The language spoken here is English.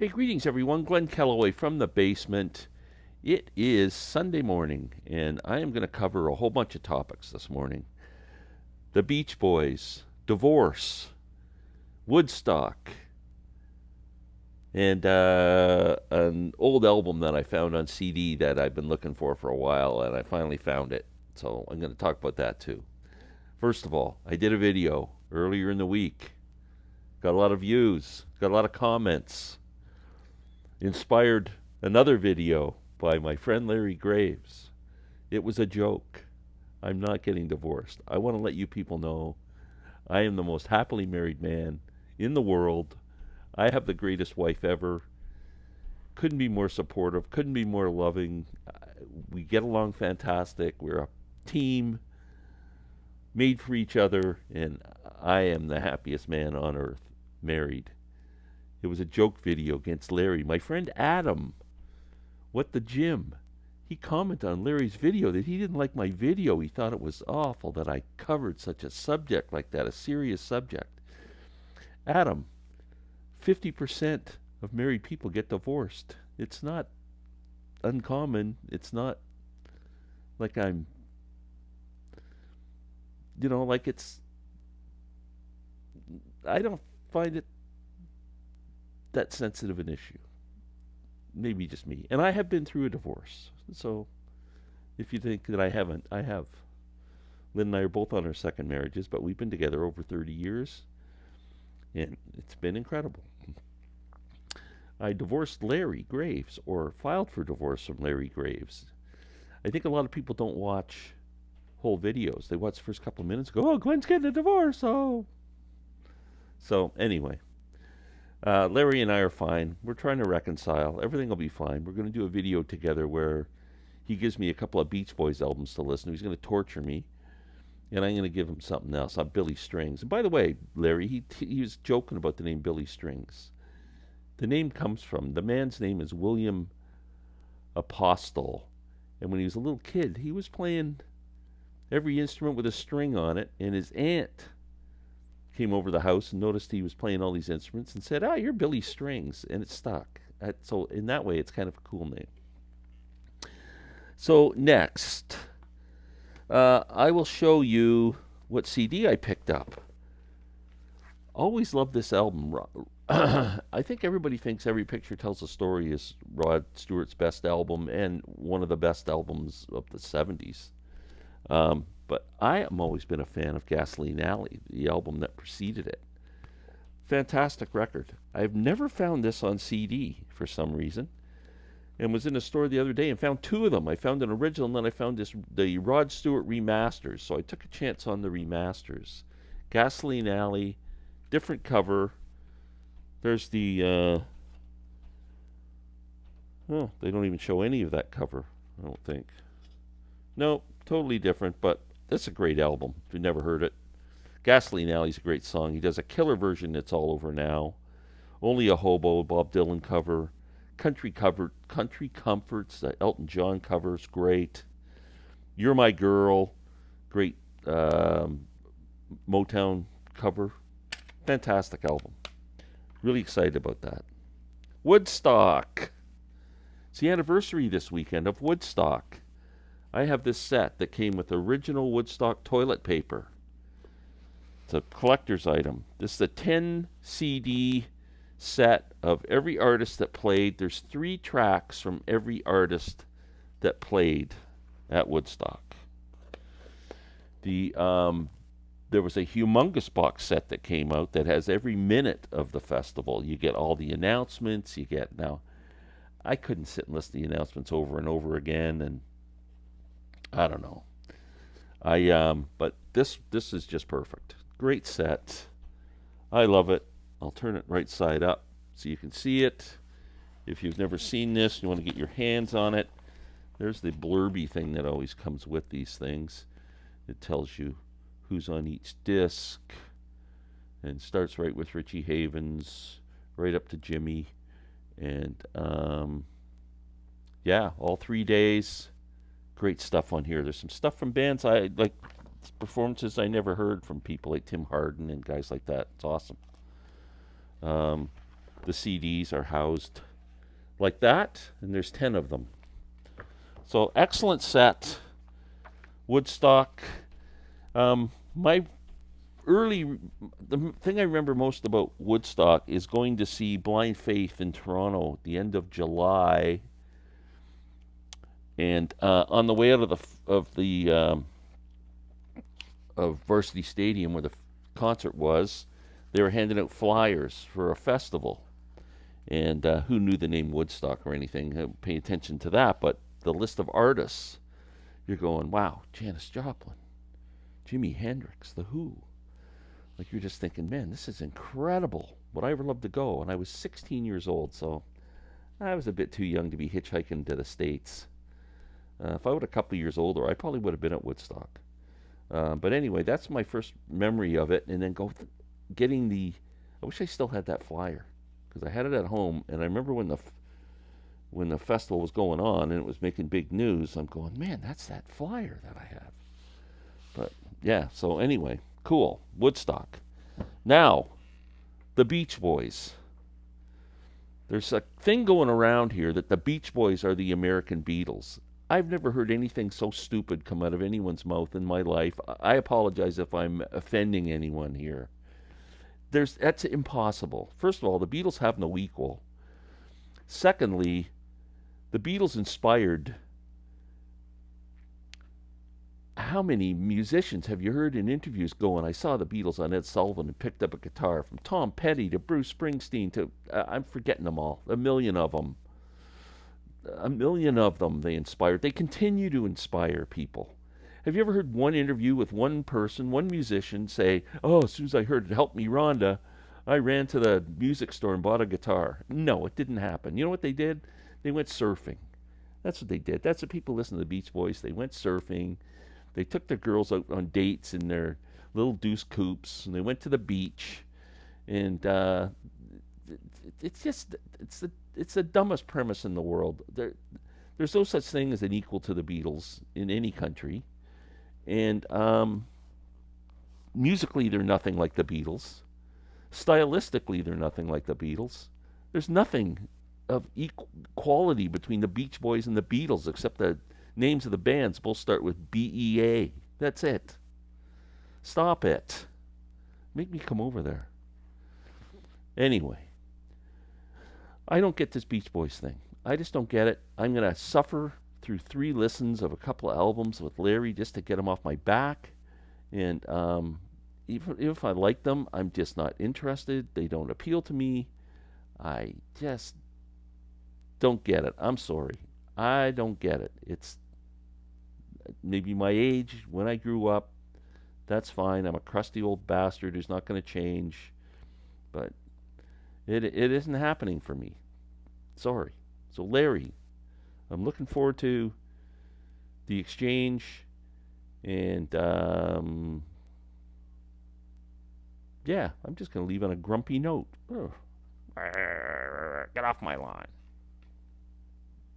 Hey, greetings everyone. Glenn Kellaway from the basement. It is Sunday morning, and I am going to cover a whole bunch of topics this morning. The Beach Boys, divorce, Woodstock, and an old album that I found on CD that I've been looking for a while, and I finally found it. So I'm going to talk about that too. First of all, I did a video earlier in the week. Got a lot of views, got a lot of comments. Inspired another video by my friend Larry Graves. It was a joke. I'm not getting divorced. I want to let you people know I am the most happily married man in the world. I have the greatest wife ever. Couldn't be more supportive, couldn't be more loving. We get along fantastic. We're a team made for each other, and I am the happiest man on earth, married. It was a joke video against Larry. My friend Adam, what the Jim, he commented on Larry's video that he didn't like my video. He thought it was awful that I covered such a subject like that, a serious subject. Adam, 50% of married people get divorced. It's not uncommon. It's not like I'm, like I don't find it that sensitive an issue. Maybe just me. And I have been through a divorce. So if you think that I haven't, I have. Lynn and I are both on our second marriages, but we've been together over 30 years. And it's been incredible. I divorced Larry Graves, or filed for divorce from Larry Graves. I think a lot of people don't watch whole videos. They watch the first couple of minutes and go, oh, Glenn's getting a divorce. Oh. So anyway. Larry and I are fine. We're trying to reconcile. Everything will be fine. We're going to do a video together where he gives me a couple of Beach Boys albums to listen to. He's going to torture me, and I'm going to give him something else on Billy Strings. And by the way, Larry, he was joking about the name Billy Strings. The name comes from, the man's name is William Apostle. And when he was a little kid, he was playing every instrument with a string on it, and his aunt came over the house and noticed he was playing all these instruments and said, you're Billy Strings, and it stuck. So in that way, it's kind of a cool name. So next, I will show you what CD I picked up. Always loved this album. I think everybody thinks Every Picture Tells a Story is Rod Stewart's best album and one of the best albums of the 70s. But I am always been a fan of Gasoline Alley, the album that preceded it. Fantastic record. I've never found this on CD for some reason, and was in a store the other day and found two of them. I found an original, and then I found the Rod Stewart remasters. So I took a chance on the remasters. Gasoline Alley, different cover. There's the they don't even show any of that cover, I don't think. No, totally different, but that's a great album if you've never heard it. Gasoline Alley's a great song. He does a killer version that's all over now. Only a Hobo, Bob Dylan cover. Country Comforts, the Elton John cover is great. You're My Girl, great Motown cover. Fantastic album. Really excited about that. Woodstock. It's the anniversary this weekend of Woodstock. I have this set that came with original Woodstock toilet paper. It's a collector's item. This is a 10 CD set of every artist that played. There's 3 tracks from every artist that played at Woodstock. There was a humongous box set that came out that has every minute of the festival. You get all the announcements. Now, I couldn't sit and listen to the announcements over and over again, and I don't know. But this is just perfect. Great set. I love it. I'll turn it right side up so you can see it. If you've never seen this, you want to get your hands on it. There's the blurby thing that always comes with these things. It tells you who's on each disc, and starts right with Richie Havens, right up to Jimmy, and all 3 days. Great stuff on here. There's some stuff from bands I like, performances I never heard from people like Tim Hardin and guys like that. It's awesome. the CDs are housed like that, and there's 10 of them. So excellent set. Woodstock. My the thing I remember most about Woodstock is going to see Blind Faith in Toronto at the end of July, and on the way out of Varsity Stadium where the concert was, they were handing out flyers for a festival. And who knew the name Woodstock or anything? Pay attention to that, but the list of artists, you're going, wow, Janis Joplin, Jimi Hendrix, The Who. Like, you're just thinking, man, this is incredible. Would I ever love to go? And I was 16 years old, so I was a bit too young to be hitchhiking to the States. If I were a couple of years older, I probably would have been at Woodstock. But anyway, that's my first memory of it. And then getting I wish I still had that flyer, because I had it at home. And I remember when the festival was going on and it was making big news, I'm going, man, that's that flyer that I have. But yeah, so anyway, cool. Woodstock. Now, the Beach Boys. There's a thing going around here that the Beach Boys are the American Beatles. I've never heard anything so stupid come out of anyone's mouth in my life. I apologize if I'm offending anyone here. That's impossible. First of all, the Beatles have no equal. Secondly, the Beatles inspired. How many musicians have you heard in interviews going, I saw the Beatles on Ed Sullivan and picked up a guitar, from Tom Petty to Bruce Springsteen to, I'm forgetting them all, a million of them they inspired. They continue to inspire people. Have you ever heard one interview with one person, one musician, say, oh, as soon as I heard it helped me, Rhonda, I ran to the music store and bought a guitar? No, it didn't happen. You know what they did? They went surfing. That's what they did. That's what people listen to the Beach Boys. They went surfing. They took their girls out on dates in their little deuce coupes, and they went to the beach. And it's the dumbest premise in the world. There's no such thing as an equal to the Beatles in any country. And musically, they're nothing like the Beatles. Stylistically, they're nothing like the Beatles. There's nothing of equality between the Beach Boys and the Beatles, except the names of the bands both start with BEA. That's it. Stop it. Make me come over there. Anyway, I don't get this Beach Boys thing. I just don't get it. I'm going to suffer through 3 listens of a couple of albums with Larry just to get them off my back. And even if I like them, I'm just not interested. They don't appeal to me. I just don't get it. I'm sorry. I don't get it. It's maybe my age, when I grew up. That's fine. I'm a crusty old bastard who's not going to change. But it isn't happening for me. Sorry. So Larry, I'm looking forward to the exchange. And yeah, I'm just going to leave on a grumpy note. Ugh. Get off my lawn.